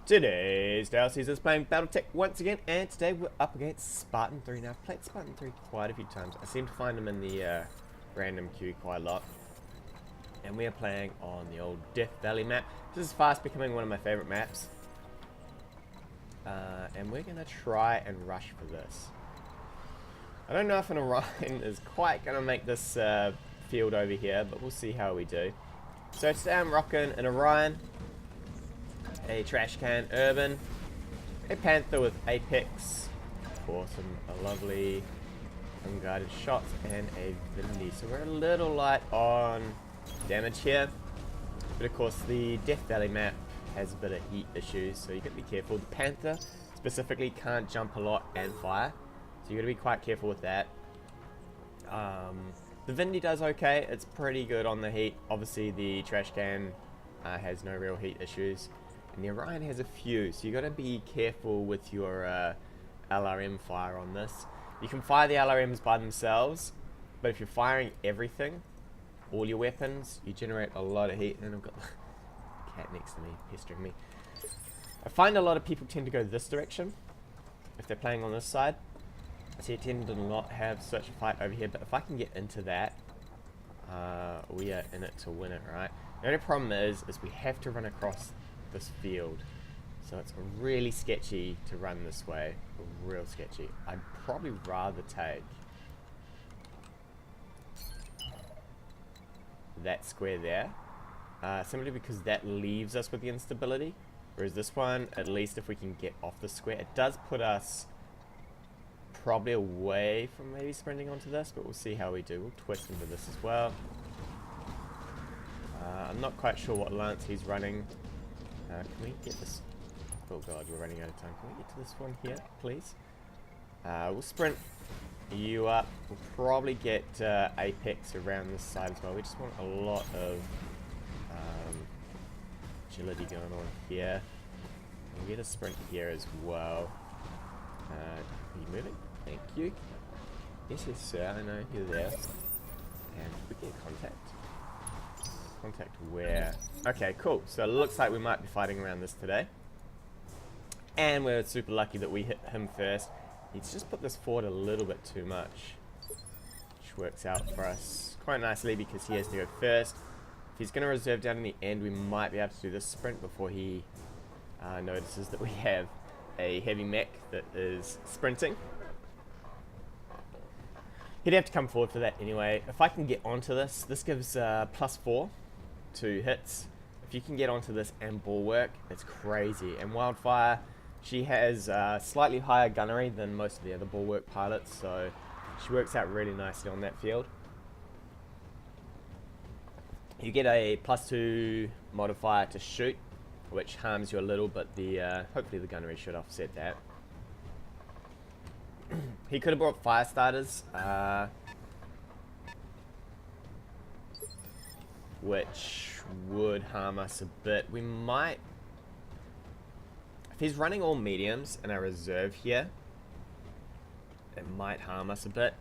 Today's Dow Season's playing BattleTech once again, and today we're up against Spartan 3. Now, I've played Spartan 3 quite a few times. I seem to find them in the random queue quite a lot. And we are playing on the old Death Valley map. This is fast becoming one of my favorite maps. And we're going to try and rush for this. I don't know if an Orion is quite going to make this field over here, but we'll see how we do. So today I'm rocking an Orion, a trash can urban, a panther with apex, awesome, a lovely unguided shot, and a Vindy. So we're a little light on damage here, but of course the Death Valley map has a bit of heat issues, so you got to be careful. The panther specifically can't jump a lot and fire, so you got to be quite careful with that. The Vindy does okay, it's pretty good on the heat. Obviously the trash can has no real heat issues. And the Orion has a few, so you got to be careful with your LRM fire on this. You can fire the LRMs by themselves, but if you're firing everything, all your weapons, you generate a lot of heat. And I've got the cat next to me pestering me. I find a lot of people tend to go this direction if they're playing on this side. So you tend to not have such a fight over here, but if I can get into that, we are in it to win it, right? The only problem is we have to run across this field, so it's really sketchy to run this way, real sketchy. I'd probably rather take that square there, simply because that leaves us with the instability, whereas this one, at least if we can get off the square, it does put us probably away from maybe sprinting onto this, but we'll see how we do. We'll twist into this as well. I'm not quite sure what lance he's running. Can we get this? Oh god, we're running out of time. Can we get to this one here, please? We'll sprint you up. We'll probably get Apex around this side as well. We just want a lot of agility going on here. We'll get a sprint here as well. Are you moving? Thank you. Yes, yes, sir. I know you're there. And we get contact. Contact where? Okay, cool. So it looks like we might be fighting around this today. And we're super lucky that we hit him first. He's just put this forward a little bit too much, which works out for us quite nicely because he has to go first. If he's going to reserve down in the end, we might be able to do this sprint before he notices that we have a heavy mech that is sprinting. He'd have to come forward for that anyway. If I can get onto this, this gives +4 to hits. If you can get onto this and bulwark, it's crazy. And Wildfire, she has slightly higher gunnery than most of the other bulwark pilots, so she works out really nicely on that field. You get a +2 modifier to shoot, which harms you a little, but the hopefully the gunnery should offset that. He could have brought fire starters, which would harm us a bit. We might, if he's running all mediums and I reserve here, it might harm us a bit.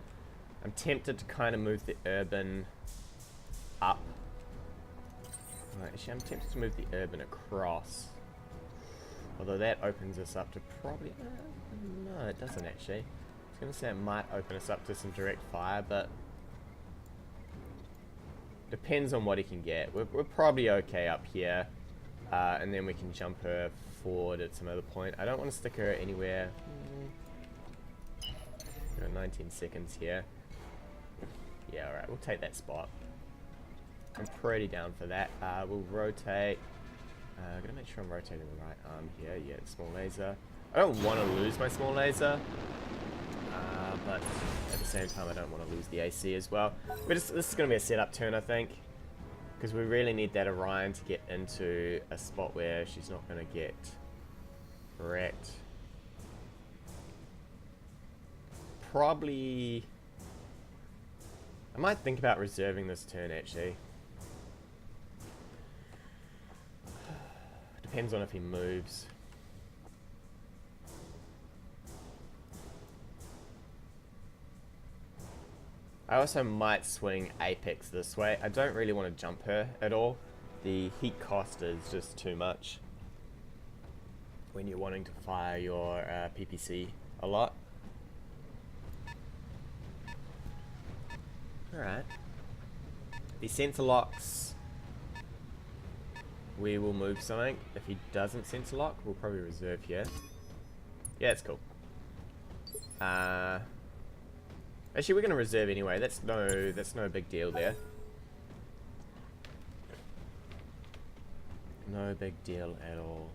I'm tempted to kind of move the urban up. Actually, I'm tempted to move the urban across. Although that opens us up to probably... no, it doesn't actually. I was going to say it might open us up to some direct fire, but... depends on what he can get. We're probably okay up here. And then we can jump her forward at some other point. I don't want to stick her anywhere. Got 19 seconds here. Yeah, alright, we'll take that spot. I'm pretty down for that. We'll rotate. I'm gonna make sure I'm rotating the right arm here. Yeah, small laser. I don't want to lose my small laser, but at the same time, I don't want to lose the AC as well. This is gonna be a setup turn, I think, because we really need that Orion to get into a spot where she's not gonna get wrecked. Probably. I might think about reserving this turn actually. Depends on if he moves. I also might swing Apex this way. I don't really want to jump her at all. The heat cost is just too much. when you're wanting to fire your PPC a lot. Alright. The sensor locks, we will move something. If he doesn't sensor lock, we'll probably reserve here. Yeah, it's cool. Actually, we're gonna reserve anyway. That's no big deal there. No big deal at all.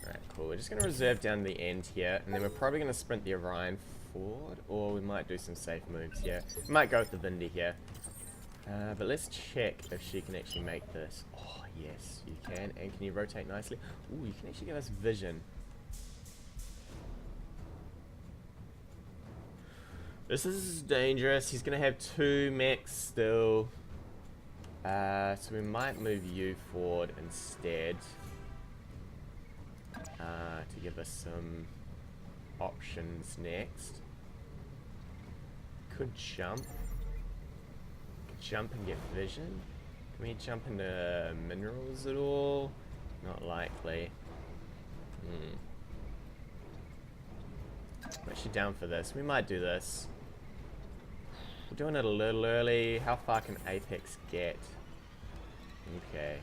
Alright, cool. We're just gonna reserve down the end here, and then we're probably gonna sprint the Orion forward, or we might do some safe moves here. We might go with the Vindy here. But let's check if she can actually make this. Oh, yes, you can. And can you rotate nicely? Ooh, you can actually give us vision. This is dangerous. He's going to have 2 mechs still. So we might move you forward instead. To give us some options next. Could jump. Could jump and get vision. Can we jump into minerals at all? Not likely. I'm actually down for this. We might do this. We're doing it a little early. How far can Apex get? Okay.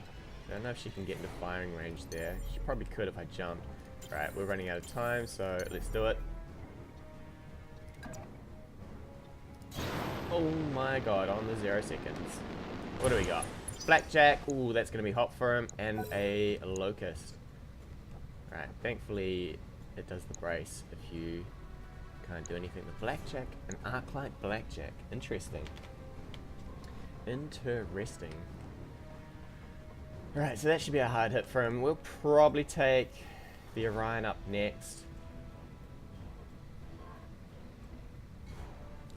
I don't know if she can get into firing range there. She probably could if I jumped. Alright, we're running out of time, so let's do it. Oh my god, on the 0 seconds. What do we got? Blackjack. Ooh, that's going to be hot for him. And a locust. Alright, thankfully it does the brace if you can't do anything with blackjack. An arc-light blackjack. Interesting. Interesting. Alright, so that should be a hard hit for him. We'll probably take the Orion up next.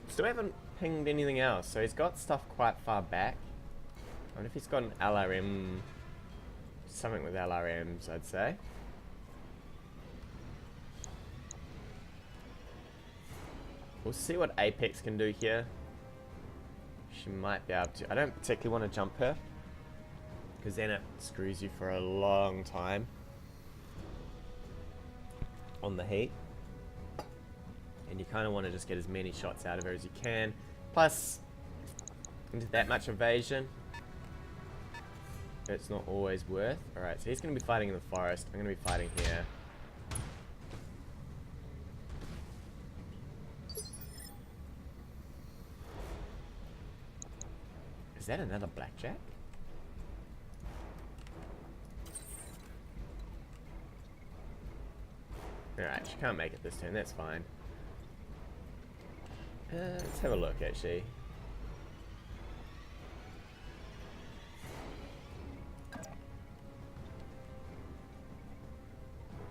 Still haven't pinged anything else, so he's got stuff quite far back. I wonder if he's got an LRM, something with LRMs, I'd say. We'll see what Apex can do here. She might be able to. I don't particularly want to jump her, because then it screws you for a long time on the heat. And you kind of want to just get as many shots out of her as you can. Plus, into that much evasion, it's not always worth. Alright, so he's going to be fighting in the forest. I'm going to be fighting here. Is that another blackjack? Alright, she can't make it this turn, that's fine. Let's have a look, actually.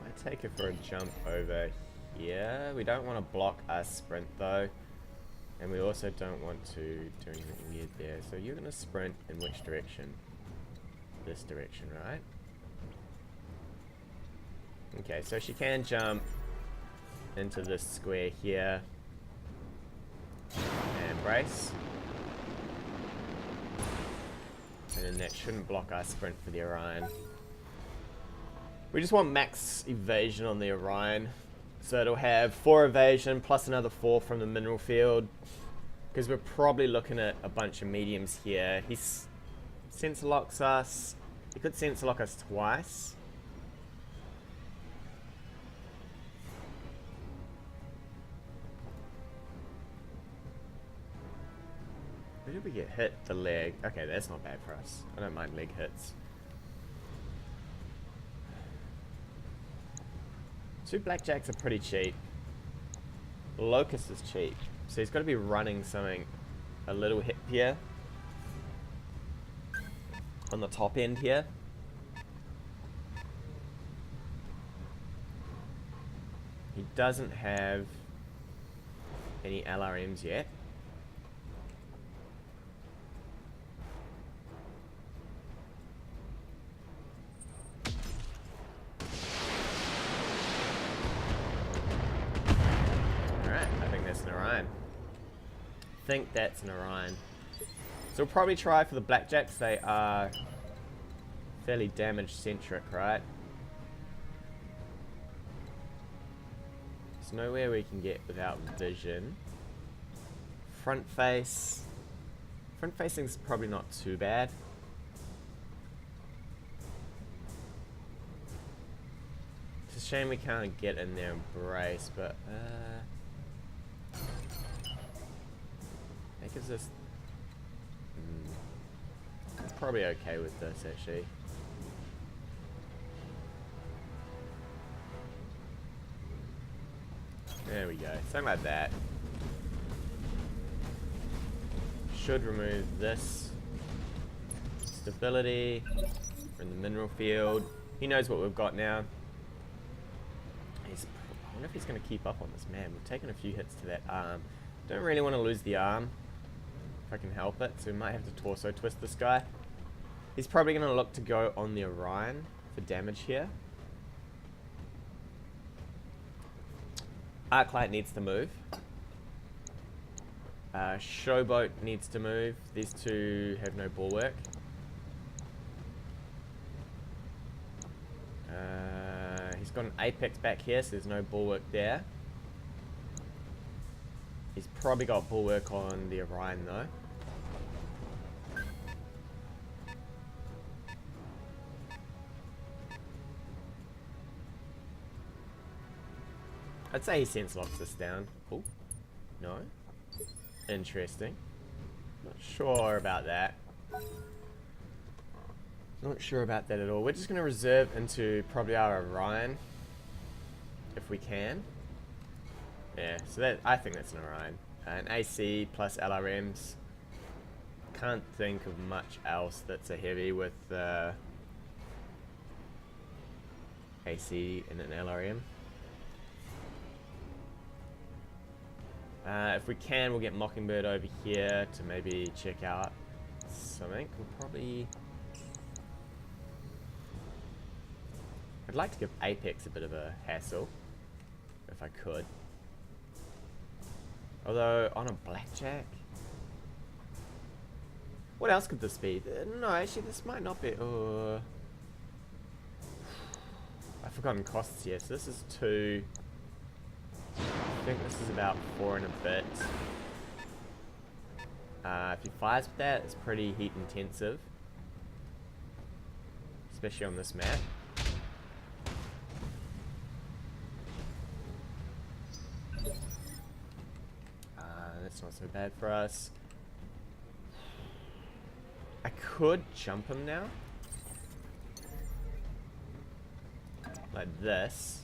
Might take her for a jump over here. We don't want to block our sprint, though. And we also don't want to do anything weird there. So you're going to sprint in which direction? This direction, right? Okay, so she can jump into this square here. And brace. And then that shouldn't block our sprint for the Orion. We just want max evasion on the Orion. So it'll have 4 evasion plus another 4 from the mineral field. Because we're probably looking at a bunch of mediums here. He's sensor locks us. He could sensor lock us twice. Where did we get hit? The leg. Okay, that's not bad for us. I don't mind leg hits. 2 blackjacks are pretty cheap. Locust is cheap. So he's got to be running something a little hippier on the top end here. He doesn't have any LRMs yet. I think that's an Orion. So we'll probably try for the blackjacks. They are fairly damage centric, right? nowhere we can get without vision. Front face. Front facing's probably not too bad. It's a shame we can't get in there and brace, but that gives us... I'm probably okay with this actually. There we go, something like that. Should remove this stability. We're in the mineral field. He knows what we've got now. I wonder if he's going to keep up on this. Man, we've taken a few hits to that arm. Don't really want to lose the arm if I can help it, so we might have to torso twist this guy. He's probably going to look to go on the Orion for damage here. Arclight needs to move. Showboat needs to move. These two have no bulwark. He's got an Apex back here, so there's no bulwark there. He's probably got bulwark on the Orion though. I'd say he sense locks this down. Oh, no. Interesting. Not sure about that. Not sure about that at all. We're just going to reserve into probably our Orion, if we can. Yeah, so that, I think that's an Orion. An AC plus LRMs. Can't think of much else that's a heavy with AC and an LRM. If we can, we'll get Mockingbird over here to maybe check out something. We'll probably... I'd like to give Apex a bit of a hassle, if I could. Although, on a Blackjack... What else could this be? No, actually, this might not be... I've forgotten costs here, so this is 2... I think this is about 4 and a bit. If he fires with that, it's pretty heat intensive. Especially on this map. That's not so bad for us. I could jump him now. Like this.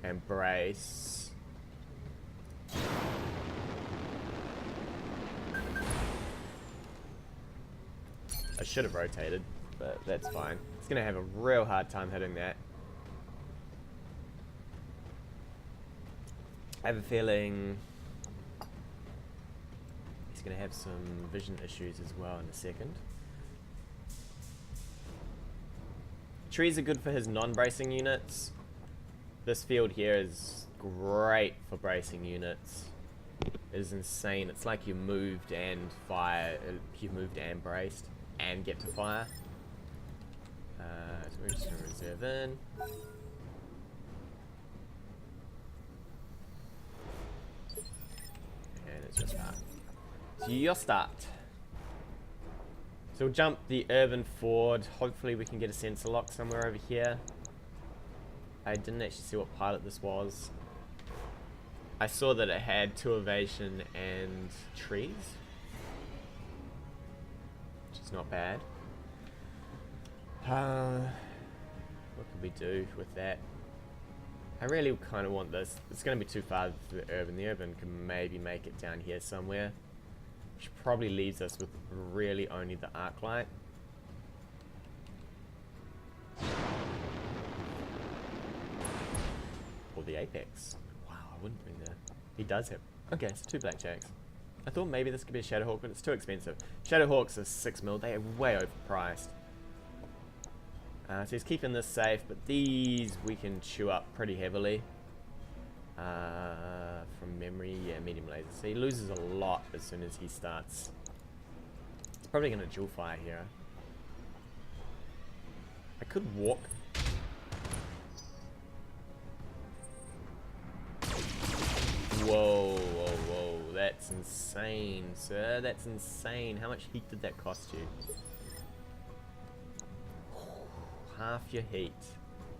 And brace. I should have rotated, but that's fine. It's gonna have a real hard time hitting that. I have a feeling he's gonna have some vision issues as well in a second. Trees are good for his non-bracing units. This field here is great for bracing units. It is insane. It's like you moved and fire. You moved and braced and get to fire. So we're just gonna reserve in. And it's your start. So your start. So we'll jump the urban forward. Hopefully we can get a sensor lock somewhere over here. I didn't actually see what pilot this was. I saw that it had 2 evasion and trees, which is not bad. What could we do with that? I really kind of want this. It's going to be too far for the urban. The urban can maybe make it down here somewhere, which probably leaves us with really only the arc light. Or the Apex. Wow, I wouldn't bring that. He does have... Okay, so 2 Blackjacks. I thought maybe this could be a Shadowhawk, but it's too expensive. Shadowhawks are 6 mil. They are way overpriced. So he's keeping this safe, but these we can chew up pretty heavily. From memory, yeah, medium laser. So he loses a lot as soon as he starts. He's probably going to dual fire here. I could walk. Whoa, whoa, whoa. That's insane, sir. That's insane. How much heat did that cost you? Half your heat.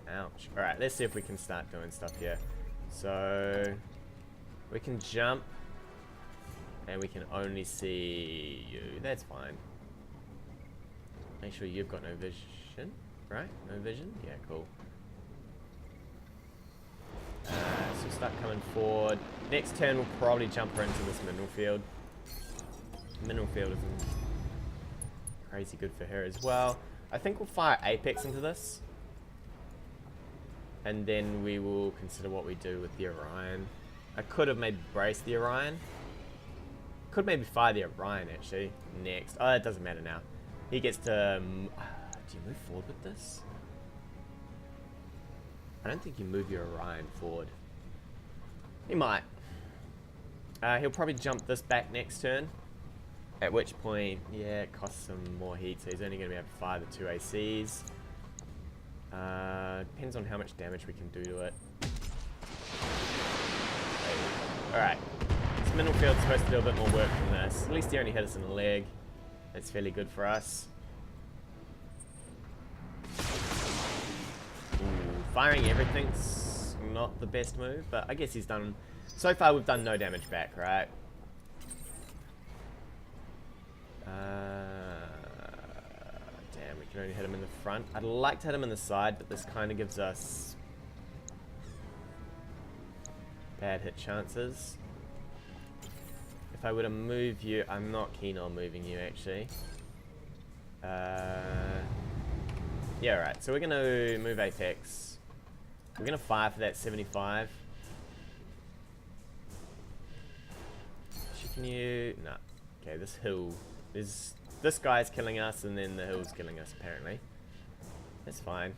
Ouch. Alright, let's see if we can start doing stuff here. So, we can jump. And we can only see you. That's fine. Make sure you've got no vision. Right? No vision? Yeah, cool. So start coming forward. Next turn we'll probably jump her into this mineral field. Mineral field isn't crazy good for her as well. I think we'll fire Apex into this. And then we will consider what we do with the Orion. I could have maybe braced the Orion. Could maybe fire the Orion actually next. Oh, it doesn't matter now. He gets to... do you move forward with this? I don't think you move your Orion forward. He might. He'll probably jump this back next turn. At which point, yeah, it costs some more heat, so he's only going to be able to fire the 2 ACs. Depends on how much damage we can do to it. Alright. This mineral field's supposed to do a bit more work than this. At least he only hit us in the leg. That's fairly good for us. Firing everything's not the best move, but I guess he's done... So far we've done no damage back, right? Damn, we can only hit him in the front. I'd like to hit him in the side, but this kind of gives us bad hit chances. If I were to move you... I'm not keen on moving you, actually. Yeah, right. So we're going to move Apex. We're going to fire for that 75. Can you... No. Okay, this hill is... This guy's killing us, and then the hill's killing us, apparently. That's fine.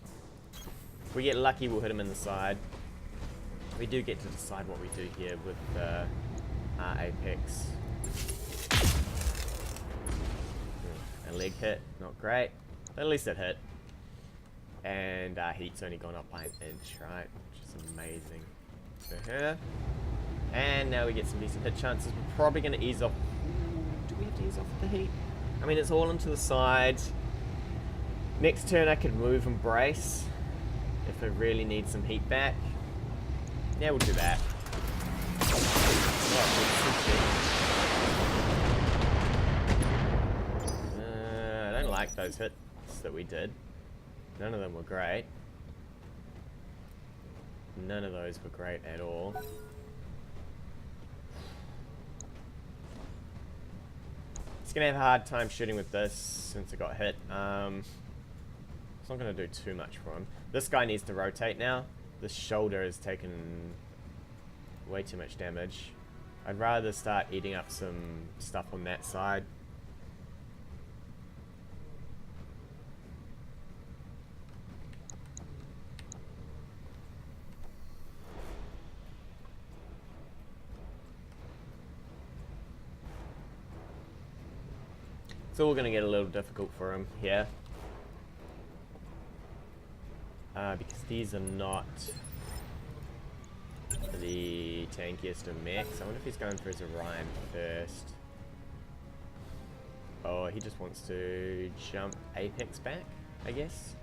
If we get lucky, we'll hit him in the side. We do get to decide what we do here with our Apex. A leg hit. Not great. But at least it hit. And our heat's only gone up by an inch, right? Which is amazing for her. And now we get some decent hit chances. We're probably going to ease off. Do we have to ease off the heat? I mean, it's all into the side. Next turn I could move and brace if I really need some heat back. Yeah, we'll do that. I don't like those hits that we did. None of them were great. None of those were great at all. He's gonna have a hard time shooting with this since it got hit. It's not gonna do too much for him. This guy needs to rotate now. This shoulder has taken way too much damage. I'd rather start eating up some stuff on that side. It's all going to get a little difficult for him here. Because these are not the tankiest of mechs. I wonder if he's going for his Orion first. Oh, he just wants to jump Apex back, I guess.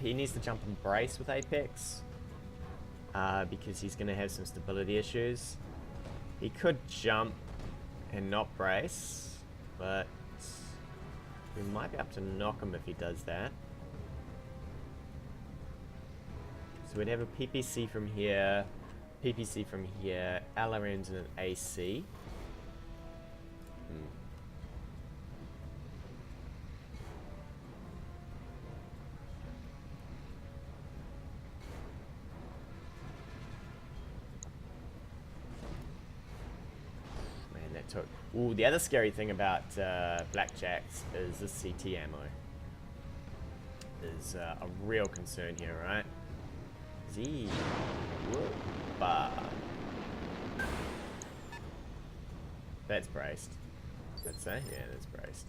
He needs to jump and brace with Apex. Because he's going to have some stability issues. He could jump and not brace, but we might be able to knock him if he does that. So we'd have a PPC from here, PPC from here, LRMs and an AC. Ooh, the other scary thing about blackjacks is the CT ammo. Is a real concern here, right? Z. Whoa. That's braced. I'd say, yeah, that's braced.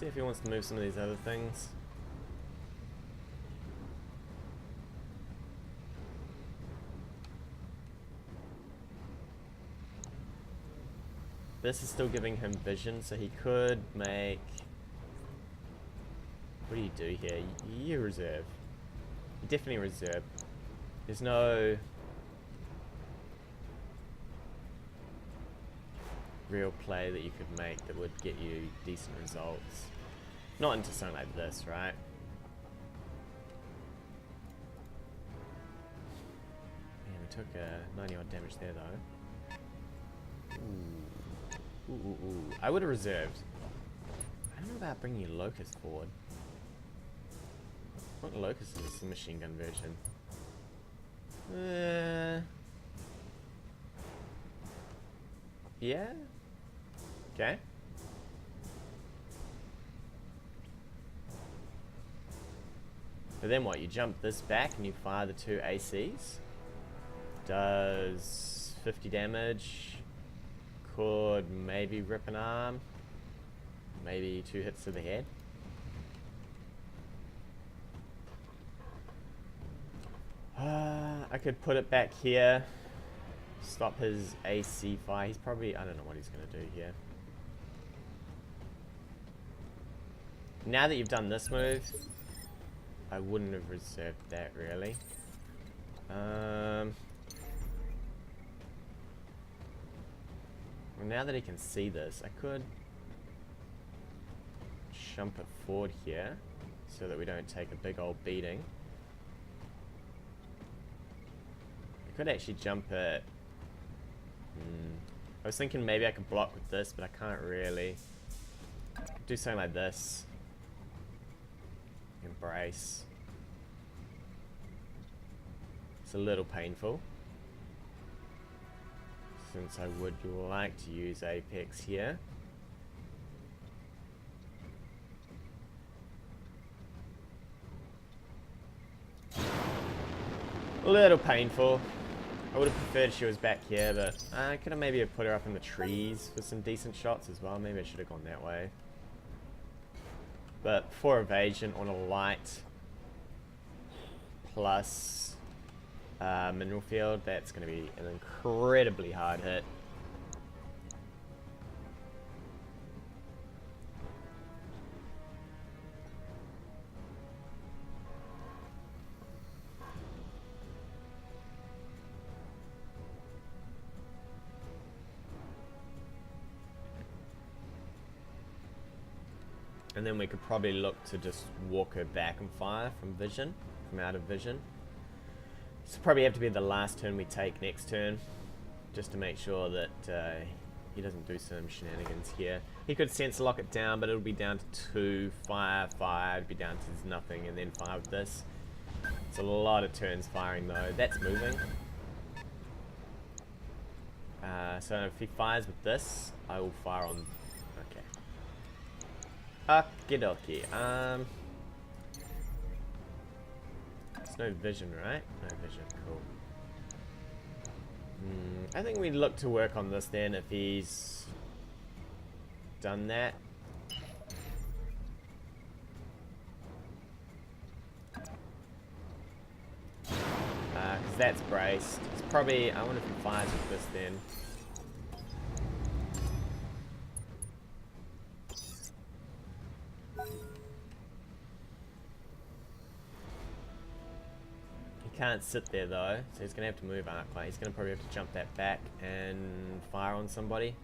See if he wants to move some of these other things. This is still giving him vision, so he could make... What do you do here? You reserve. You definitely reserve. There's no... real play that you could make that would get you decent results. Not into something like this, right? Man, we took 90 odd damage there though. Ooh. Ooh, ooh, ooh. I would have reserved. I don't know about bringing your Locust forward. What Locust is the machine gun version? Yeah? Okay. But then what? You jump this back and you fire the 2 ACs. Does 50 damage. Could maybe rip an arm. Maybe 2 hits to the head. I could put it back here. Stop his AC fire. He's probably... I don't know what he's going to do here. Now that you've done this move, I wouldn't have reserved that really. Well, now that he can see this, I could jump it forward here so that we don't take a big old beating. I could actually jump it. I was thinking maybe I could block with this, but I can't really. I could do something like this. Embrace. It's a little painful, since I would like to use Apex here. A little painful. I would have preferred she was back here, but I could have maybe put her up in the trees for some decent shots as well. Maybe I should have gone that way. But for evasion on a light plus mineral field, that's going to be an incredibly hard hit. And then we could probably look to just walk her back and fire from vision, from out of vision. So probably have to be the last turn we take next turn, just to make sure that he doesn't do some shenanigans here. He could sense lock it down, but it'll be down to 2, fire, it'd be down to nothing, and then fire with this. It's a lot of turns firing though. That's moving. So if he fires with this, I will fire on. Okay. Okie dokie. There's no vision, right? No vision. Cool. I think we'd look to work on this then if he's done that. Because that's braced. It's probably... I wonder if he fires with this then. Can't sit there though, so he's gonna have to move arc light. He's gonna probably have to jump that back and fire on somebody.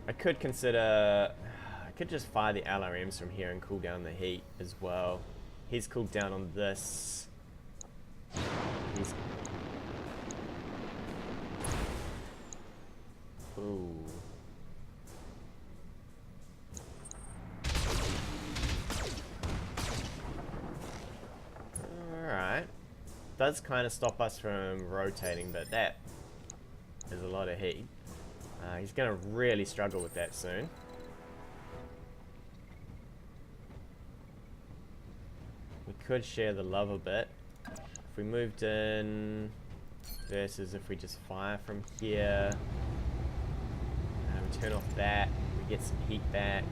I could consider... I could just fire the LRMs from here and cool down the heat as well. He's cooled down on this. He's... Ooh. Alright. Does kind of stop us from rotating, but that is a lot of heat. He's going to really struggle with that soon. could share the love a bit. If we moved in versus if we just fire from here. We turn off that, we get some heat back.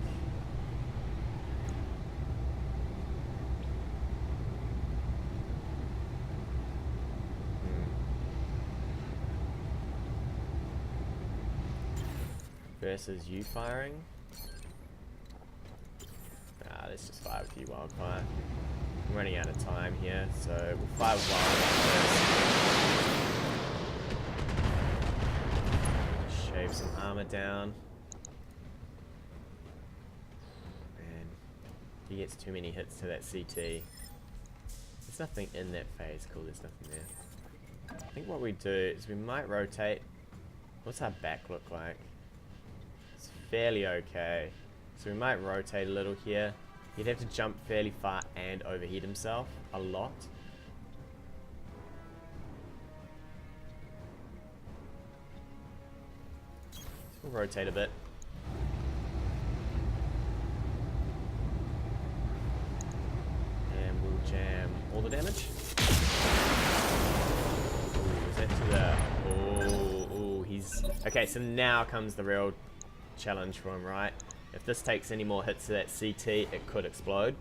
Versus you firing. Let's just fire with you, wildfire. I'm running out of time here, so we'll fire with wildfire first. Shave some armor down. And he gets too many hits to that CT. There's nothing in that phase. Cool, there's nothing there. I think what we do is we might rotate. What's our back look like? It's fairly okay. So we might rotate a little here. He'd have to jump fairly far and overheat himself a lot. So we'll rotate a bit. And we'll jam all the damage. Ooh, is that to the... Oh, he's... Okay, so now comes the real challenge for him, right? If this takes any more hits to that CT, it could explode.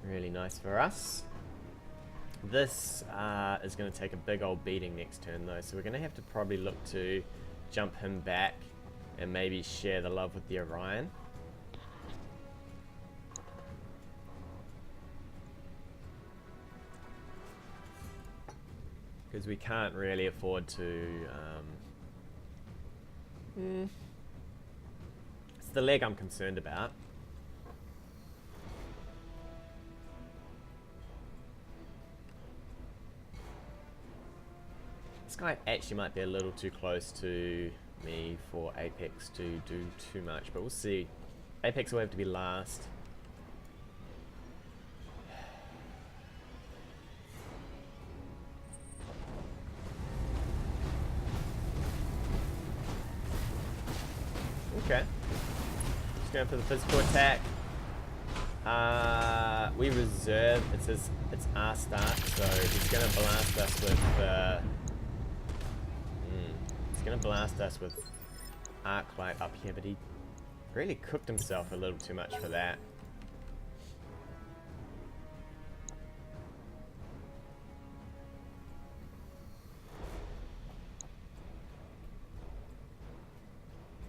Really nice for us. This is going to take a big old beating next turn though, so we're going to have to probably look to jump him back and maybe share the love with the Orion. Because we can't really afford to... It's the leg I'm concerned about. This guy actually might be a little too close to me for Apex to do too much, but we'll see. Apex will have to be last. Okay. Just going for the physical attack. We reserve. It says it's our start, so he's going to blast us with. He's going to blast us with arc light up here, but he really cooked himself a little too much for that.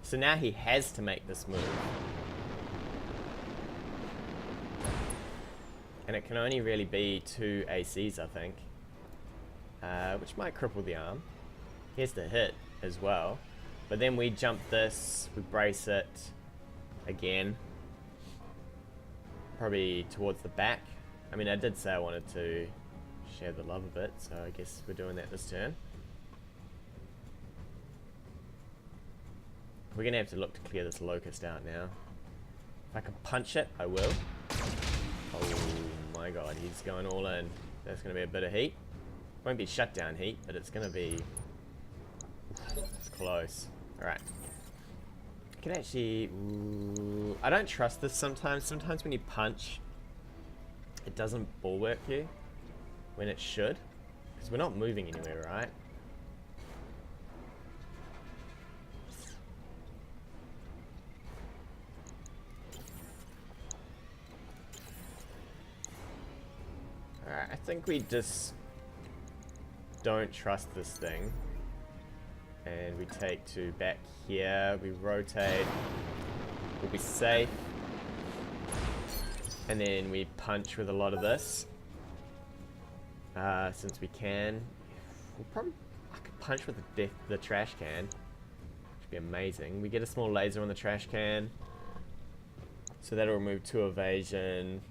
So now he has to make this move. And it can only really be 2 ACs, I think. Which might cripple the arm. He has to hit as well. But then we jump this, we brace it again. Probably towards the back. I mean, I did say I wanted to share the love a bit, so I guess we're doing that this turn. We're going to have to look to clear this locust out now. If I can punch it, I will. Oh my god, he's going all in. That's going to be a bit of heat. Won't be shutdown heat, but it's going to be... It's close. Alright. I can actually... Ooh, I don't trust this sometimes. Sometimes when you punch, it doesn't bulwark you when it should. Because we're not moving anywhere, right? Alright, I think we just don't trust this thing. And we take 2 back here, we rotate, we'll be safe. And then we punch with a lot of this. Since we can. We'll probably, I could punch with the trash can. Which would be amazing. We get a small laser on the trash can. So that'll remove 2 evasion.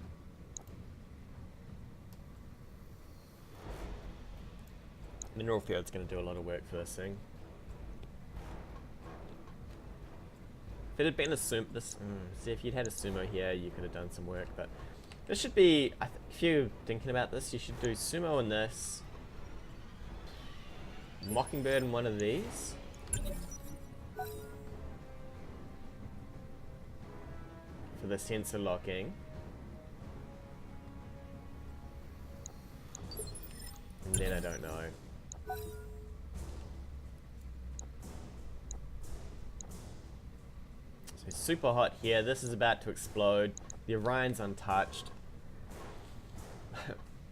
Mineral Field's going to do a lot of work for this thing. If it had been a sumo, see if you'd had a sumo here, you could have done some work. But this should be, if you're thinking about this, you should do sumo in this, Mockingbird in one of these, for the sensor locking, then I don't know. So super hot here. This is about to explode. The Orion's untouched.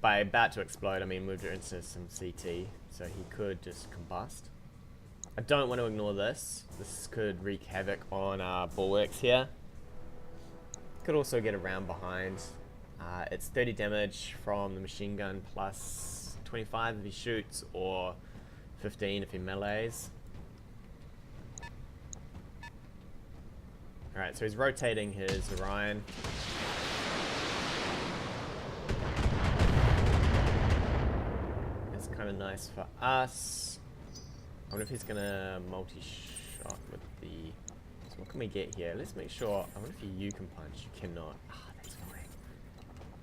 By about to explode, I mean moved into some CT, so he could just combust. I don't want to ignore this. This could wreak havoc on our bulwarks here. Could also get around behind. It's 30 damage from the machine gun plus 25 if he shoots, or 15 if he melees. Alright, so he's rotating his Orion. That's kind of nice for us. I wonder if he's gonna multi-shot with the... So what can we get here? Let's make sure... I wonder if you can punch. You cannot. Ah, that's fine.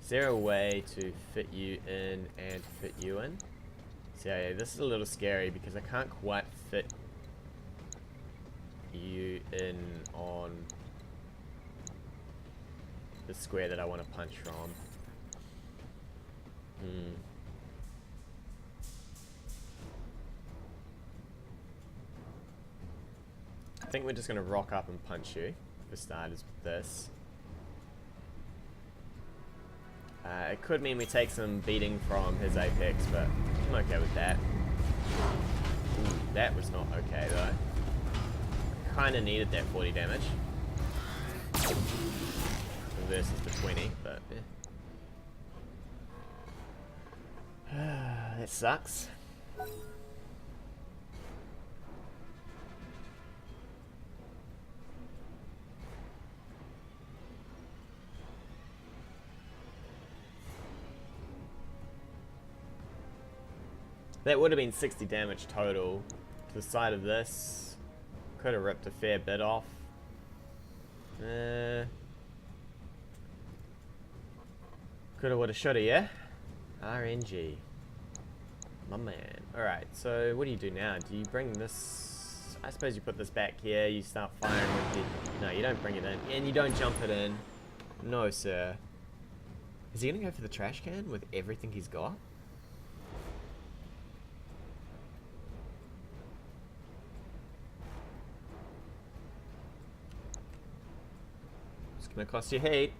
Is there a way to fit you in and fit you in? So yeah, this is a little scary because I can't quite fit you in on the square that I want to punch from. I think we're just going to rock up and punch you, for starters, with this. It could mean we take some beating from his apex, but I'm okay with that. Ooh, that was not okay, though. Kinda needed that 40 damage. Versus the 20, but yeah. That sucks. That would have been 60 damage total to the side of this. Could have ripped a fair bit off. Coulda, woulda, shoulda, yeah? RNG. My man. Alright, so what do you do now? Do you bring this... I suppose you put this back here, you start firing with the... No, you don't bring it in. And you don't jump it in. No, sir. Is he gonna go for the trash can with everything he's got? It's gonna cost you heat.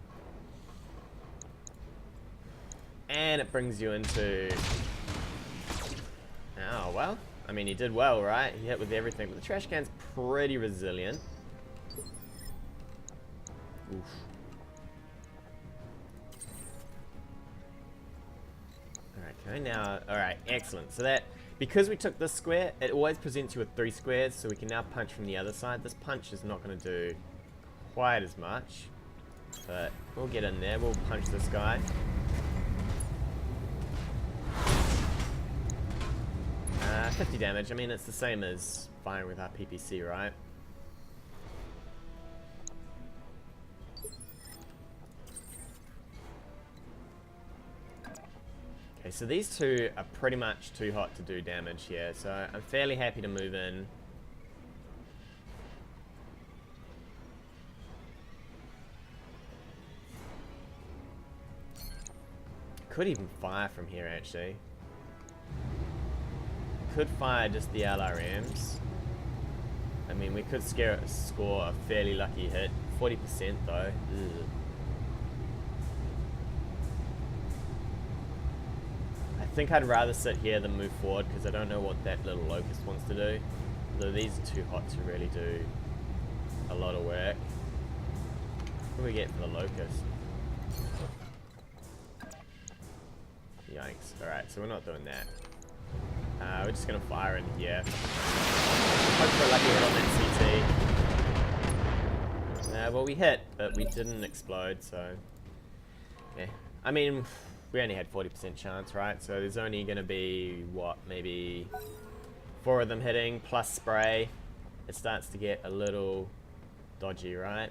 And it brings you into... Oh, well. I mean, he did well, right? He hit with everything. But the trash can's pretty resilient. Oof. Alright, okay, now... Alright, excellent. So that... Because we took this square, it always presents you with 3 squares, so we can now punch from the other side. This punch is not going to do quite as much. But we'll get in there. We'll punch this guy. 50 damage. I mean, it's the same as firing with our PPC, right? Okay, so these two are pretty much too hot to do damage here, so I'm fairly happy to move in. Could even fire from here, actually. Could fire just the LRMs. I mean, we could score a fairly lucky hit. 40% though. Ugh. I think I'd rather sit here than move forward because I don't know what that little locust wants to do. Although these are too hot to really do a lot of work. What do we get for the locust? Yikes. Alright, so we're not doing that. We're just going to fire in here. Hope for a lucky hit on that CT. Well, we hit, but we didn't explode, so... Yeah. I mean, we only had 40% chance, right? So there's only going to be, what, maybe 4 of them hitting, plus spray. It starts to get a little dodgy, right?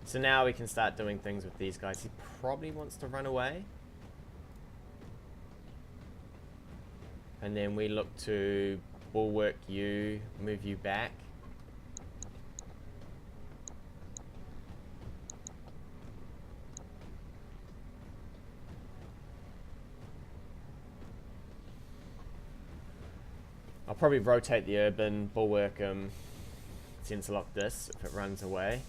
So now we can start doing things with these guys. He probably wants to run away. And then we look to bulwark you, move you back. I'll probably rotate the urban, bulwark sensor lock this if it runs away.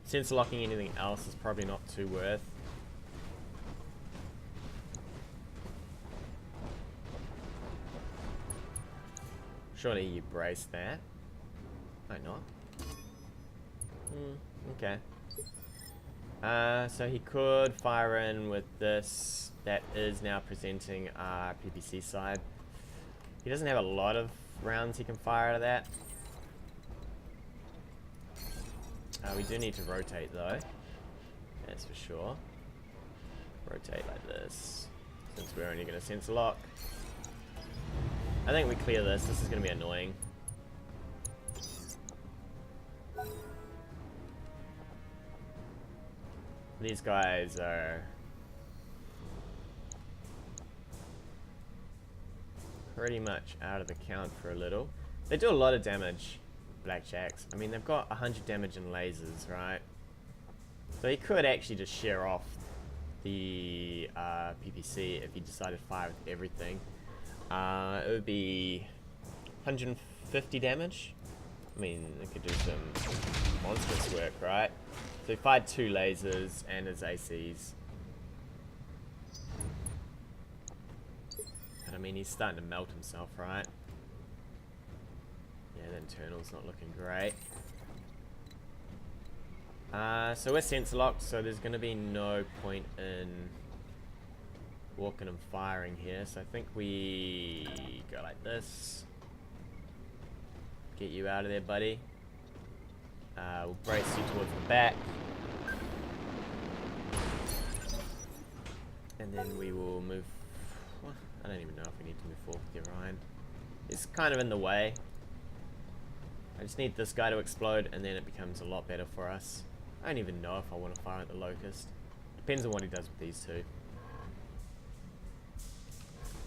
Sensor locking anything else is probably not too worth. Surely you brace that. Might not. Okay. So he could fire in with this. That is now presenting our PPC side. He doesn't have a lot of rounds he can fire out of that. We do need to rotate though. That's for sure. Rotate like this. Since we're only going to sensor lock. I think we clear this. This is going to be annoying. These guys are pretty much out of the count for a little. They do a lot of damage, Blackjacks. I mean, they've got 100 damage in lasers, right? So he could actually just share off the PPC if he decided to fire with everything. It would be 150 damage. I mean, it could do some monstrous work, right? So he fired 2 lasers and his ACs. But I mean, he's starting to melt himself, right? Yeah, the internal's not looking great. So we're sensor locked, so there's going to be no point in walking and firing here. So I think we go like this. Get you out of there, buddy. We'll brace you towards the back. And then we will move... Well, I don't even know if we need to move forward with the Orion. It's kind of in the way. I just need this guy to explode and then it becomes a lot better for us. I don't even know if I want to fire at the Locust. Depends on what he does with these two.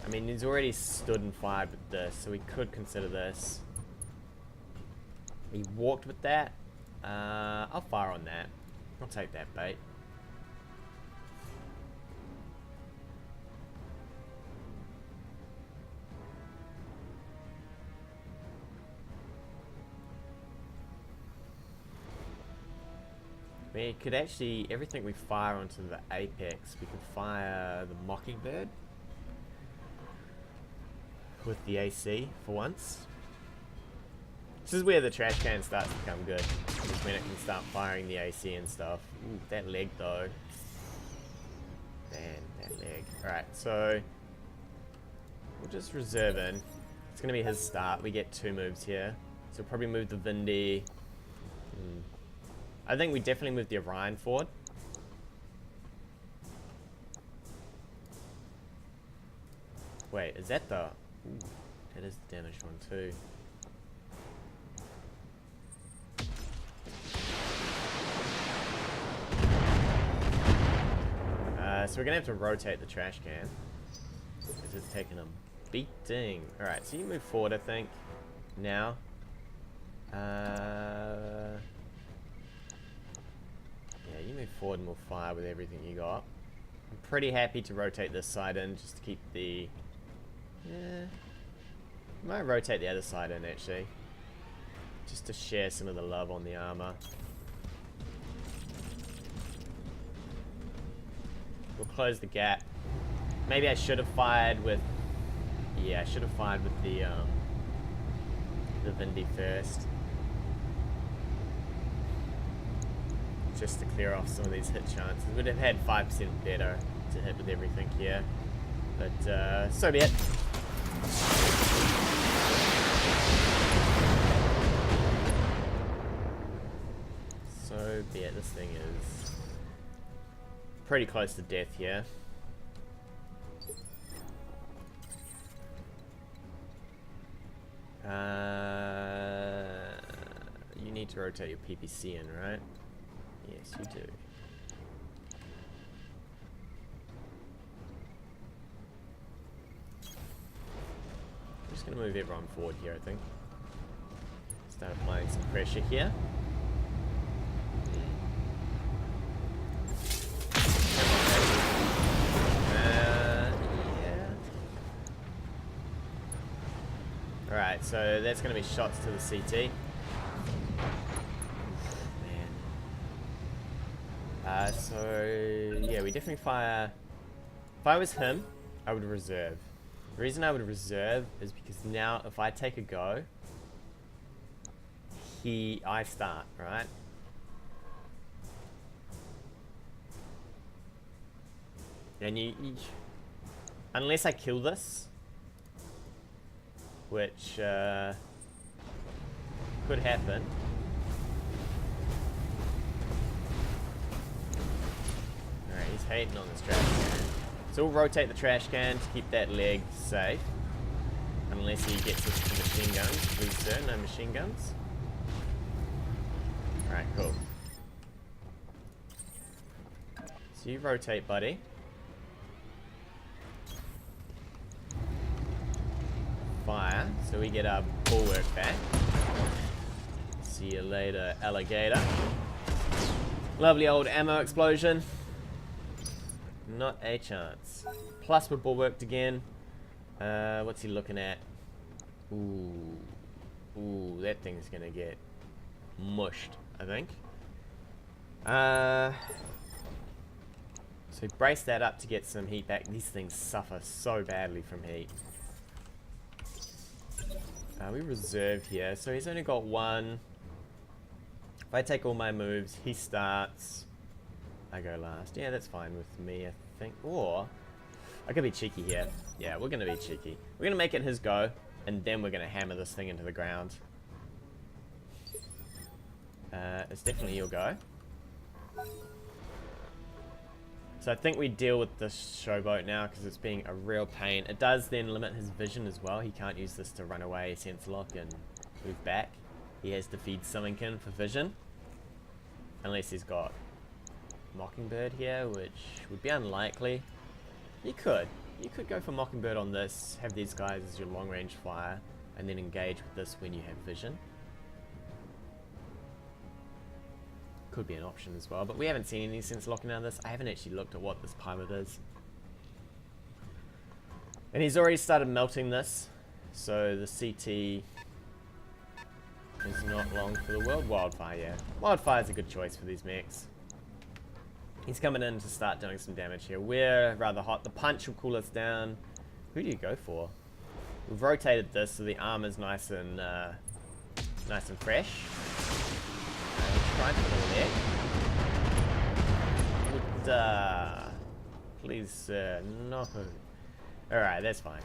I mean, he's already stood and fired with this, so we could consider this. He walked with that. I'll fire on that. I'll take that bait. We could actually, everything we fire onto the Apex, we could fire the Mockingbird with the AC for once. This is where the trash can starts to become good. Just when it can start firing the AC and stuff. Ooh, that leg though. Man, that leg. Alright, so we'll just reserve in. It's going to be his start. We get 2 moves here. So we'll probably move the Vindy. I think we definitely move the Orion forward. Wait, is that the... Ooh, that is the damaged one too. So we're going to have to rotate the trash can. Because it's taking a beating. Alright, so you move forward, I think. Now. Yeah, you move forward and we'll fire with everything you got. I'm pretty happy to rotate this side in just to keep the... Yeah. I might rotate the other side in actually. Just to share some of the love on the armor. We'll close the gap. Maybe I should have fired with... Yeah, I should have fired with the Vindy first. Just to clear off some of these hit chances. Would have had 5% better to hit with everything here. But, so be it. So be it. This thing is pretty close to death here. You need to rotate your PPC in, right? Yes, you do. I'm just going to move everyone forward here, I think. Start applying some pressure here. Yeah. Alright, so that's going to be shots to the CT. Man. So, yeah, we definitely fire... If I was him, I would reserve. The reason I would reserve is because now if I take a go, I start, right? And unless I kill this, which could happen. Alright, he's hating on this trash can. So we'll rotate the trash can to keep that leg safe. Unless he gets us to machine guns. Please sir, no machine guns. Alright, cool. So you rotate, buddy. Fire, so we get our bulwark back. See you later, alligator. Lovely old ammo explosion. Not a chance. Plus we're bulwarked again. What's he looking at? Ooh. Ooh, that thing's gonna get mushed, I think. So brace that up to get some heat back. These things suffer so badly from heat. We reserve here, so he's only got one. If I take all my moves, he starts. I go last. Yeah, that's fine with me, I think. Or I could be cheeky here. Yeah, we're gonna be cheeky. We're gonna make it his go, and then we're gonna hammer this thing into the ground. It's definitely your go. So I think we deal with this showboat now because it's being a real pain. It does then limit his vision as well. He can't use this to run away, sense lock, and move back. He has to feed something in for vision. Unless he's got Mockingbird here, which would be unlikely. You could go for Mockingbird on this, have these guys as your long range fire, and then engage with this when you have vision. Could be an option as well, but we haven't seen any sense locking out of this. I haven't actually looked at what this pilot is. And he's already started melting this, so the CT is not long for the world. Wildfire, yeah. Wildfire's a good choice for these mechs. He's coming in to start doing some damage here. We're rather hot. The punch will cool us down. Who do you go for? We've rotated this so the armor's nice and fresh. Try for the leg. Please, no. Alright, that's fine.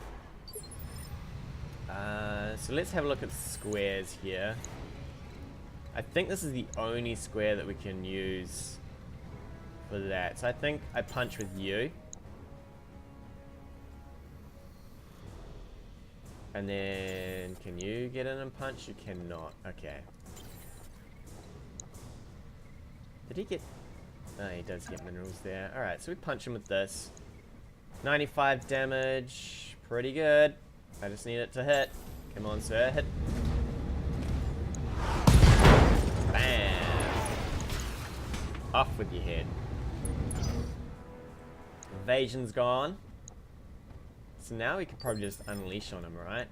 So let's have a look at squares here. I think this is the only square that we can use for that. So I think I punch with you. And then, can you get in and punch? You cannot. Okay. Did he get... Oh, he does get minerals there. Alright, so we punch him with this. 95 damage. Pretty good. I just need it to hit. Come on, sir. Hit. Bam. Off with your head. Evasion's gone. So now we could probably just unleash on him, right?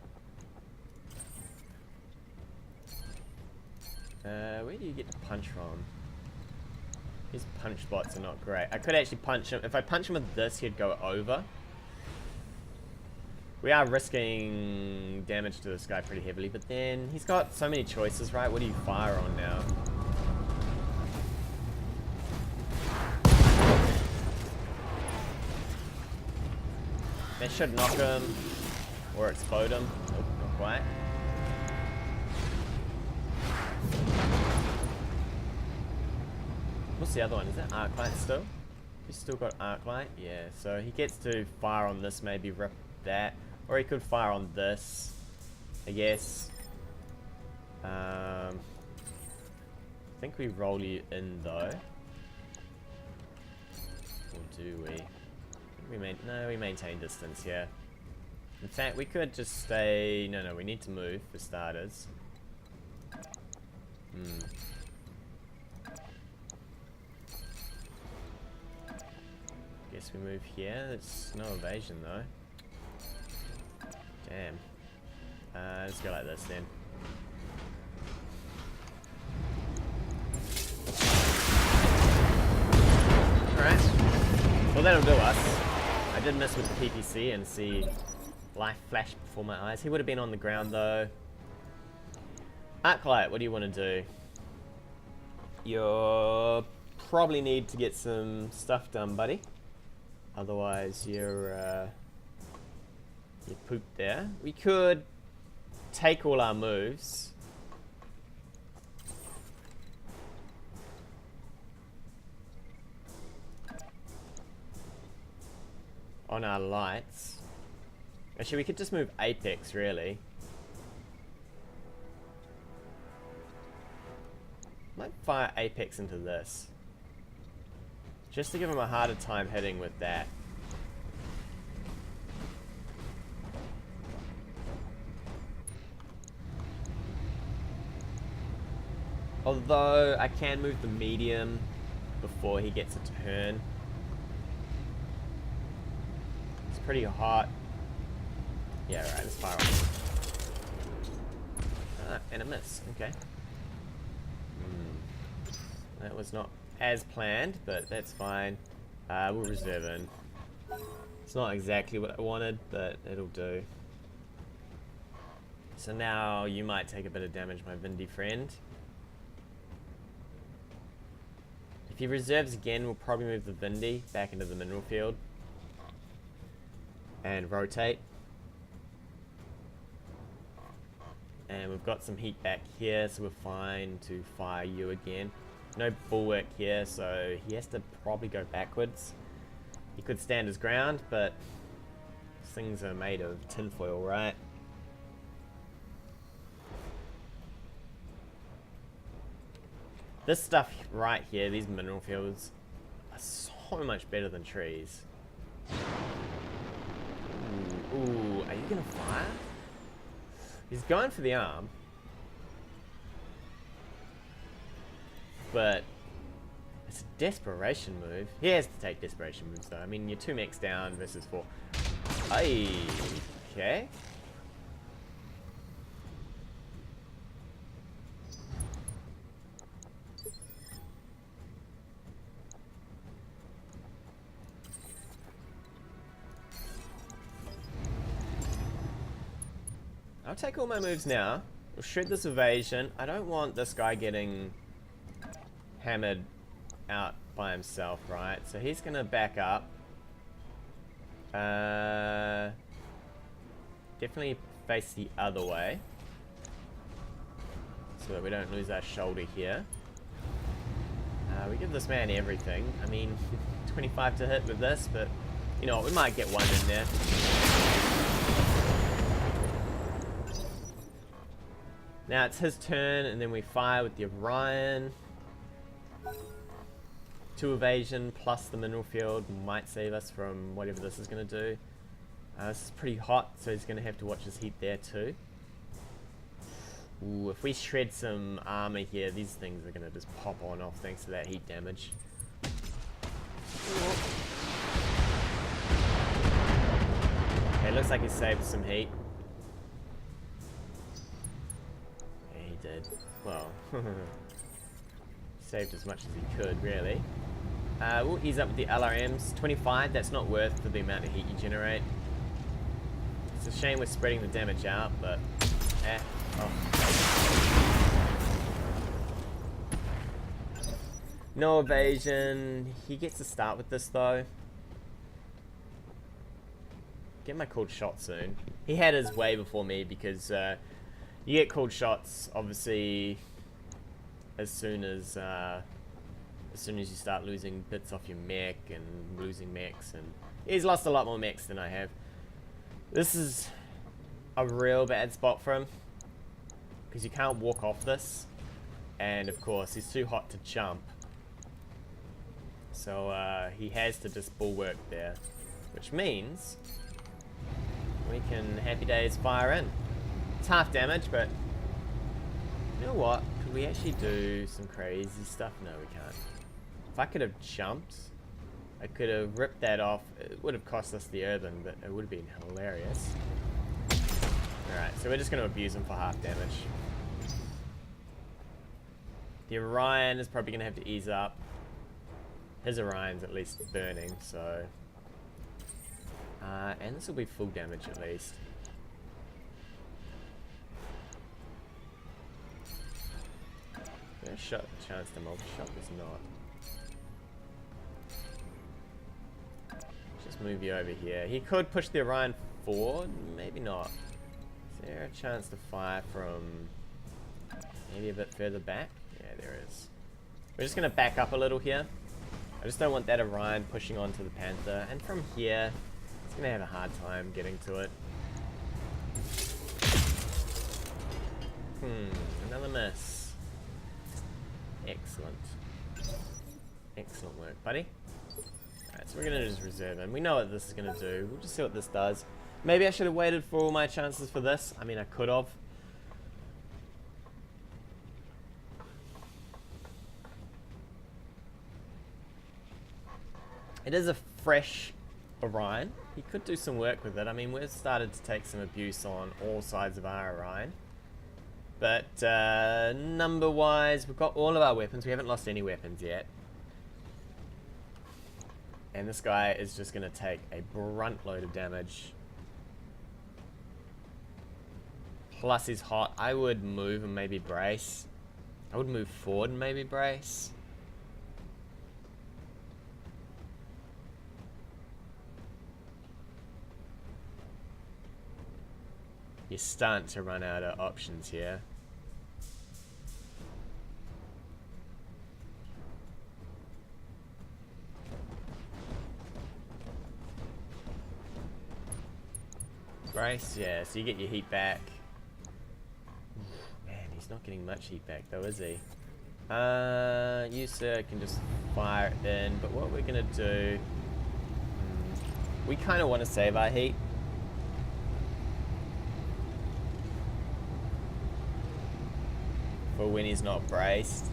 Where do you get to punch from? His punch spots are not great. I could actually punch him. If I punch him with this, he'd go over. We are risking damage to this guy pretty heavily, but then he's got so many choices, right? What do you fire on now? That should knock him or explode him. Nope, not quite. What's the other one? Is that Arclight still? He's still got Arclight? Yeah, so he gets to fire on this, maybe rip that. Or he could fire on this, I guess. I think we roll you in though. Or do we? No, we maintain distance here. In fact, we could just stay... No, we need to move for starters. Guess we move here. There's no evasion though. Damn. Let's go like this then. Alright. Well, that'll do us. I did miss with the PPC and see life flash before my eyes. He would have been on the ground though. Arclight, what do you want to do? You'll probably need to get some stuff done, buddy. Otherwise, you're pooped there. We could take all our moves. On our lights. Actually, we could just move Apex, really. Might fire Apex into this. Just to give him a harder time hitting with that. Although, I can move the medium before he gets a turn. It's pretty hot. Yeah, right, let's fire on. And a miss, okay. That was not as planned, but that's fine. We'll reserve in. It's not exactly what I wanted, but it'll do. So now you might take a bit of damage, my Vindy friend. If he reserves again, we'll probably move the Vindy back into the mineral field. And rotate. And we've got some heat back here, so we're fine to fire you again. No bulwark here, so he has to probably go backwards. He could stand his ground, but these things are made of tinfoil, right? This stuff right here, these mineral fields, are so much better than trees. Ooh, are you gonna fire? He's going for the arm. But it's a desperation move. He has to take desperation moves though. I mean, you're 2 mechs down versus 4. Aye, okay. I'll take all my moves now. We'll shred this evasion. I don't want this guy getting hammered out by himself, right? So he's gonna back up. Definitely face the other way, so that we don't lose our shoulder here. We give this man everything. I mean, 25 to hit with this, but you know, we might get one in there. Now it's his turn, and then we fire with the Orion. 2 evasion plus the mineral field might save us from whatever this is going to do. This is pretty hot, so he's going to have to watch his heat there too. Ooh, if we shred some armor here, these things are going to just pop on off thanks to that heat damage. Okay, looks like he saved some heat. Yeah, he did. Well, saved as much as he could, really. We'll ease up with the LRMs. 25, that's not worth for the amount of heat you generate. It's a shame we're spreading the damage out, but oh. No evasion. He gets to start with this though. Get my called shot soon. He had his way before me because you get called shots obviously as soon as you start losing bits off your mech and losing mechs, and he's lost a lot more mechs than I have. This is a real bad spot for him because you can't walk off this, and of course he's too hot to jump, so he has to just bulwark there, which means we can happy days fire in. It's half damage, but you know what? Could we actually do some crazy stuff? No, we can't. If I could have jumped, I could have ripped that off. It would have cost us the urban, but it would have been hilarious. Alright, so we're just going to abuse him for half damage. The Orion is probably going to have to ease up. His Orion's at least burning, so... and this will be full damage at least. There's a chance to multi-shot, there's not. Just move you over here. He could push the Orion forward, maybe not. Is there a chance to fire from maybe a bit further back? Yeah, there is. We're just going to back up a little here. I just don't want that Orion pushing onto the Panther. And from here, it's going to have a hard time getting to it. Another miss. Excellent. Excellent work, buddy. Alright, so we're going to just reserve him. We know what this is going to do. We'll just see what this does. Maybe I should have waited for all my chances for this. I mean, I could have. It is a fresh Orion. He could do some work with it. I mean, we've started to take some abuse on all sides of our Orion. But number-wise, we've got all of our weapons. We haven't lost any weapons yet. And this guy is just going to take a brunt load of damage. Plus he's hot. I would move and maybe brace. I would move forward and maybe brace. You're starting to run out of options here. Brace, yeah, so you get your heat back. Man, he's not getting much heat back though, is he? You sir can just fire it in, but what we're gonna do... we kind of want to save our heat. For when he's not braced.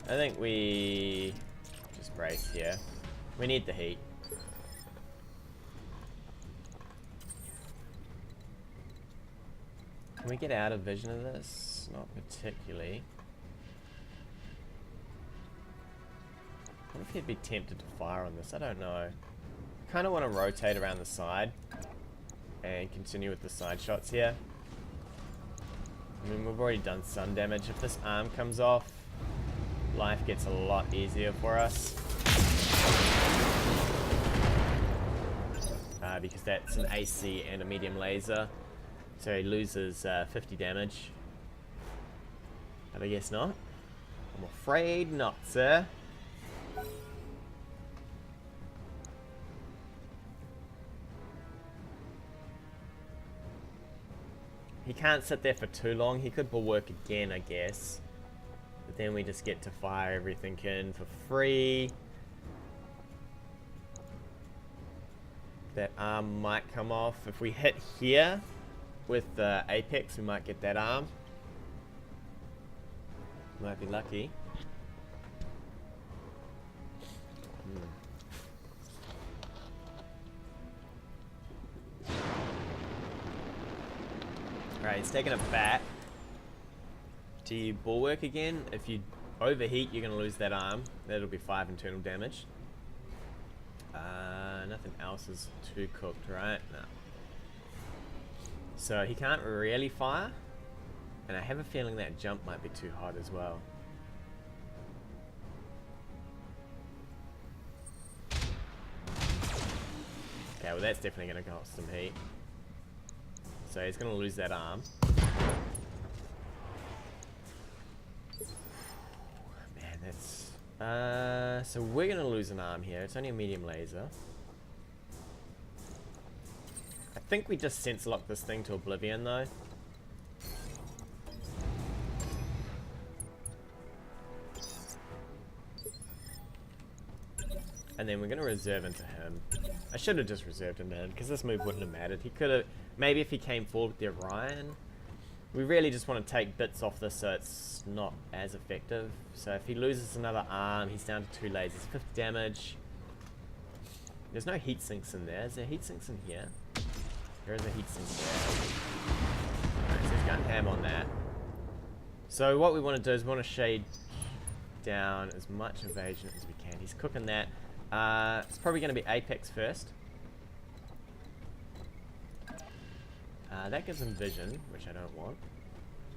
I think we just brace here. We need the heat. Can we get out of vision of this? Not particularly. What if he'd be tempted to fire on this? I don't know. I kind of want to rotate around the side and continue with the side shots here. I mean, we've already done some damage. If this arm comes off, life gets a lot easier for us. Because that's an AC and a medium laser. So he loses 50 damage. But I guess not. I'm afraid not, sir. He can't sit there for too long. He could bulwark again, I guess. But then we just get to fire everything in for free. That arm might come off. If we hit here with the apex, we might get that arm. Might be lucky. Alright, he's taking it back. Do you bulwark again? If you overheat, you're going to lose that arm. That'll be 5 internal damage. Nothing else is too cooked, right? No. So he can't really fire. And I have a feeling that jump might be too hot as well. Okay, well that's definitely going to cost him heat. So he's going to lose that arm. Man, that's... so we're going to lose an arm here. It's only a medium laser. I think we just sense lock this thing to oblivion though. And then we're going to reserve into him. I should have just reserved him in, because this move wouldn't have mattered. He could have... Maybe if he came forward with the Orion, We really just want to take bits off this so it's not as effective. So if he loses another arm, he's down to 2 lasers, 50 damage. There's no heat sinks in there. Is there heat sinks in here? There is a heat sink there. Alright, so he's going ham on that. So what we want to do is we want to shade down as much evasion as we can. He's cooking that. It's probably going to be Apex first. That gives him vision, which I don't want.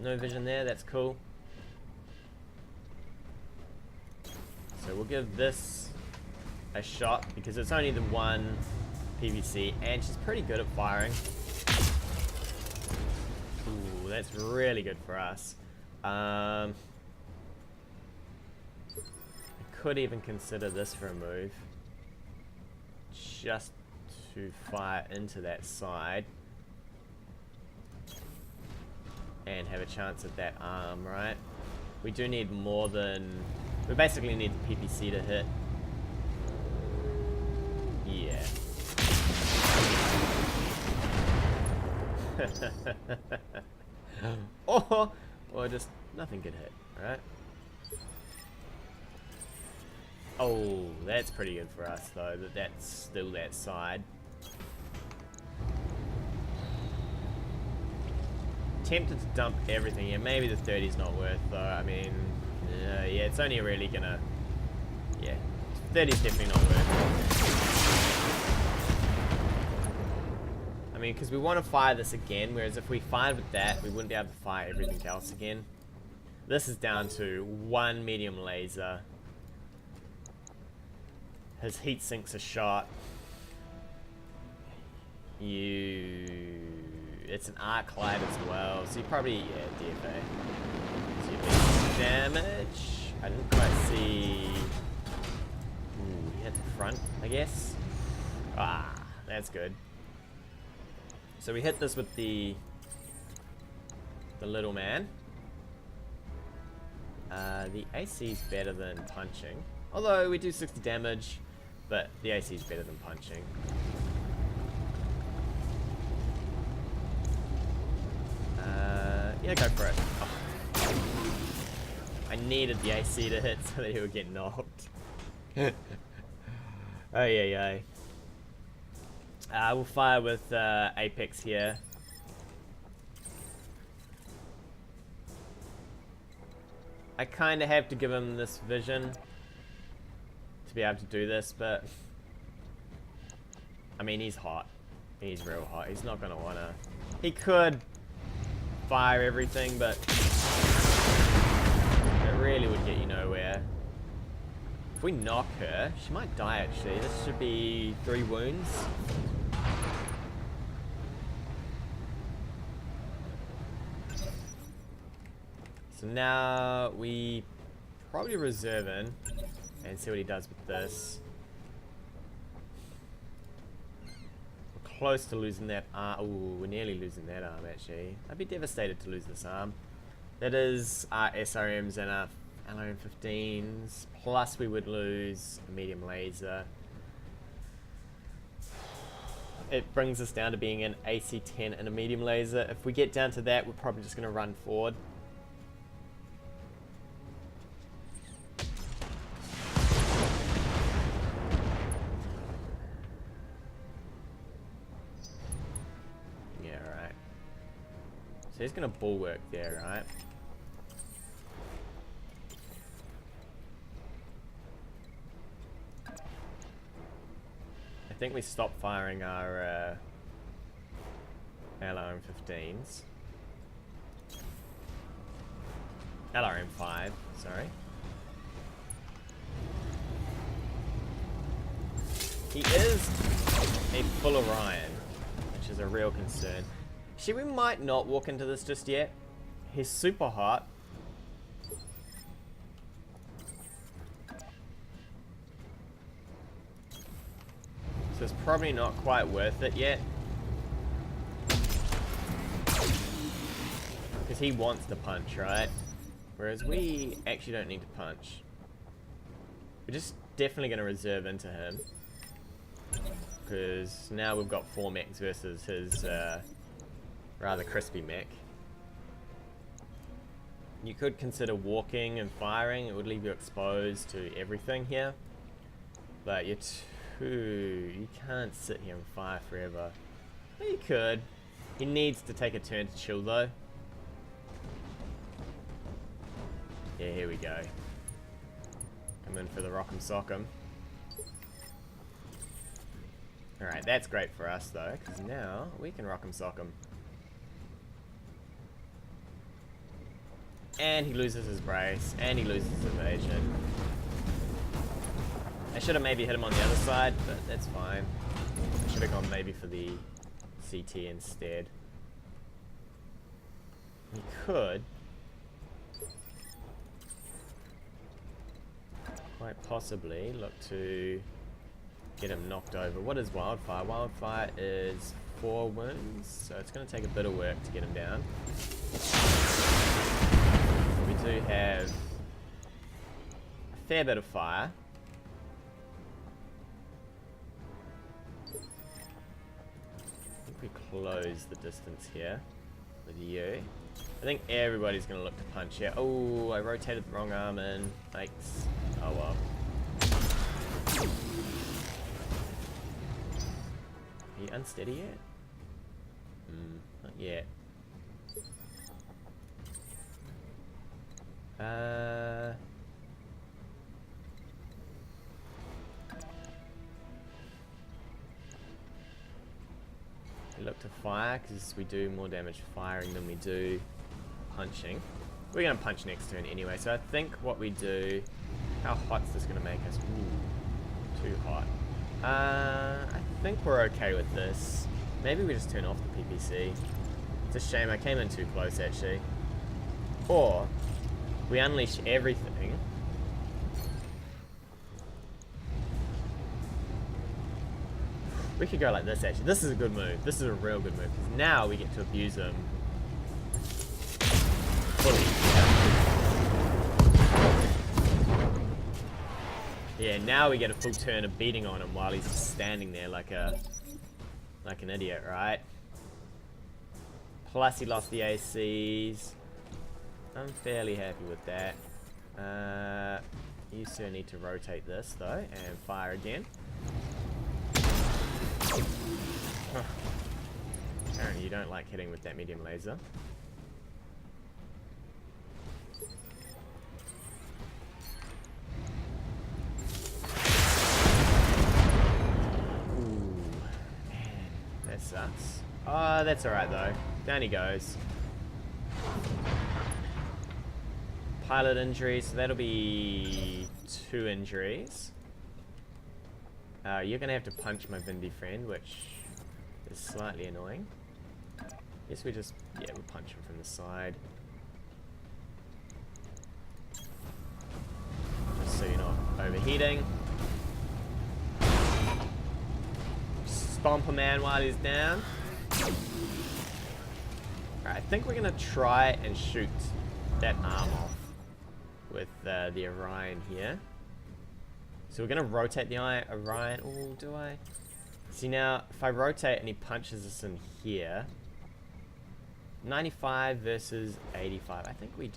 No vision there, that's cool. So we'll give this a shot because it's only the one PVC and she's pretty good at firing. Ooh, that's really good for us. I could even consider this for a move. Just to fire into that side. And have a chance at that arm, right? We do need more than... We basically need the PPC to hit. Yeah. or just nothing could hit, right? Oh, that's pretty good for us though, that's still that side. Tempted to dump everything here. Maybe the 30's not worth though. I mean, yeah, it's only really gonna... Yeah, 30's definitely not worth it. I mean, because we want to fire this again, whereas if we fired with that, we wouldn't be able to fire everything else again. This is down to 1 medium laser. His heat sinks a shot. It's an arc light as well, so you probably, yeah, DFA. So you take damage. I didn't quite see. Ooh, he hit the front, I guess. Ah, that's good. So we hit this with the little man. The AC is better than punching, although we do 60 damage, but the AC is better than punching. Yeah, go for it. Oh. I needed the AC to hit so that he would get knocked. Oh yeah. We'll fire with Apex here. I kind of have to give him this vision to be able to do this, but I mean, he's hot. He's real hot. He's not gonna wanna. He could fire everything, but it really would get you nowhere. If we knock her, she might die actually. This should be 3 wounds. So now we probably reserve in and see what he does with this. Close to losing that arm. Ooh, we're nearly losing that arm actually. I'd be devastated to lose this arm. That is our SRMs and our LRM-15s. Plus we would lose a medium laser. It brings us down to being an AC-10 and a medium laser. If we get down to that, we're probably just going to run forward. So he's going to bulwark there, right? I think we stopped firing our LRM-15s. LRM-5, sorry. He is a full Orion, which is a real concern. Actually, we might not walk into this just yet. He's super hot. So it's probably not quite worth it yet. Because he wants to punch, right? Whereas we actually don't need to punch. We're just definitely going to reserve into him. Because now we've got 4 mechs versus his rather crispy mech. You could consider walking and firing. It would leave you exposed to everything here. But you're you can't sit here and fire forever. Well, you could. He needs to take a turn to chill though. Yeah, here we go. Come in for the rock'em sock'em. Alright, that's great for us though, because now we can rock'em sock'em. And he loses his brace, and he loses his evasion. I should have maybe hit him on the other side, but that's fine. I should have gone maybe for the CT instead. He could quite possibly look to get him knocked over. What is Wildfire? Wildfire is 4 wounds, so it's going to take a bit of work to get him down. We do have a fair bit of fire. I think we close the distance here with you. I think everybody's going to look to punch here. Oh, I rotated the wrong arm in. Thanks. Oh well. Are you unsteady yet? Not yet. We look to fire because we do more damage firing than we do punching. We're going to punch next turn anyway, so I think what we do... How hot's this going to make us? Ooh, too hot. I think we're okay with this. Maybe we just turn off the PPC. It's a shame, I came in too close actually. Or, we unleash everything. We could go like this actually. This is a good move. This is a real good move. Because now we get to abuse them fully. Yeah, now we get a full turn of beating on him while he's just standing there like an idiot, right? Plus he lost the ACs. I'm fairly happy with that. You still need to rotate this though and fire again. Apparently you don't like hitting with that medium laser. Ooh, man, that sucks. Oh, that's alright though. Down he goes. Pilot injuries, so that'll be 2 injuries. You're gonna have to punch my Vindy friend, which is slightly annoying. Guess we just, yeah, we'll punch him from the side. Just so you're not overheating. Stomp a man while he's down. Alright, I think we're gonna try and shoot that arm off with the Orion here. So we're going to rotate the Orion. Oh, do I? See now, if I rotate and he punches us in here, 95 versus 85. I think we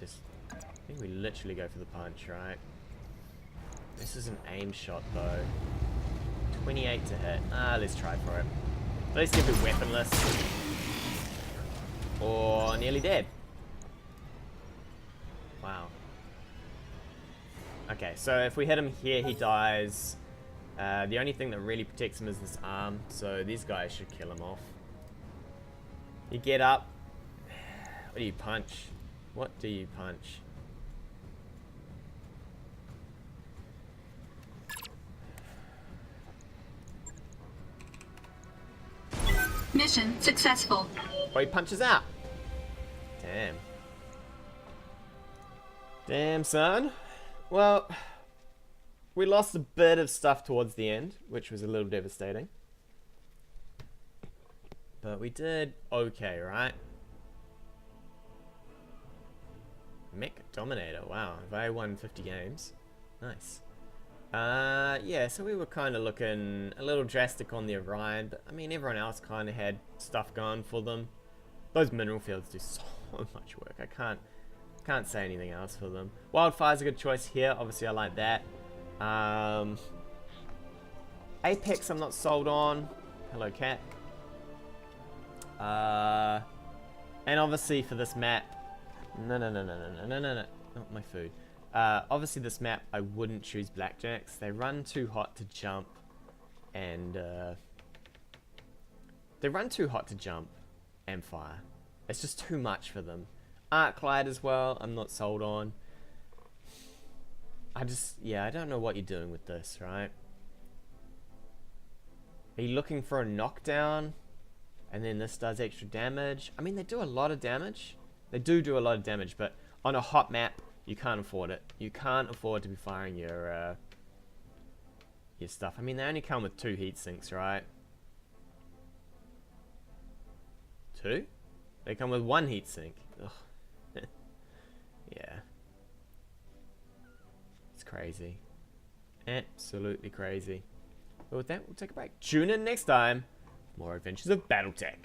literally go for the punch, right? This is an aim shot though. 28 to hit. Let's try for it. Let's see if we're weaponless. Or nearly dead. Wow. Okay, so if we hit him here, he dies. The only thing that really protects him is this arm, so these guys should kill him off. You get up. What do you punch? What do you punch? Mission successful. Oh, he punches out. Damn. Damn, son. Well, we lost a bit of stuff towards the end, which was a little devastating. But we did okay, right? Mech Dominator, wow. Have I won 50 games? Nice. Yeah, so we were kind of looking a little drastic on the Orion, but I mean, everyone else kind of had stuff going for them. Those mineral fields do so much work. I Can't say anything else for them. Wildfire's a good choice here. Obviously, I like that. Apex, I'm not sold on. Hello, cat. And obviously for this map, no, not my food. Obviously this map, I wouldn't choose blackjacks. They run too hot to jump, and fire. It's just too much for them. Arclight as well, I'm not sold on. I don't know what you're doing with this, right? Are you looking for a knockdown? And then this does extra damage. I mean, they do a lot of damage. They do a lot of damage, but on a hot map, you can't afford it. You can't afford to be firing your stuff. I mean, they only come with 2 heat sinks, right? 2? They come with 1 heat sink. Ugh. Yeah. It's crazy. Absolutely crazy. But with that, we'll take a break. Tune in next time. More adventures of BattleTech.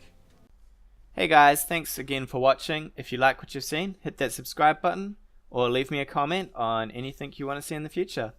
Hey guys, thanks again for watching. If you like what you've seen, hit that subscribe button or leave me a comment on anything you want to see in the future.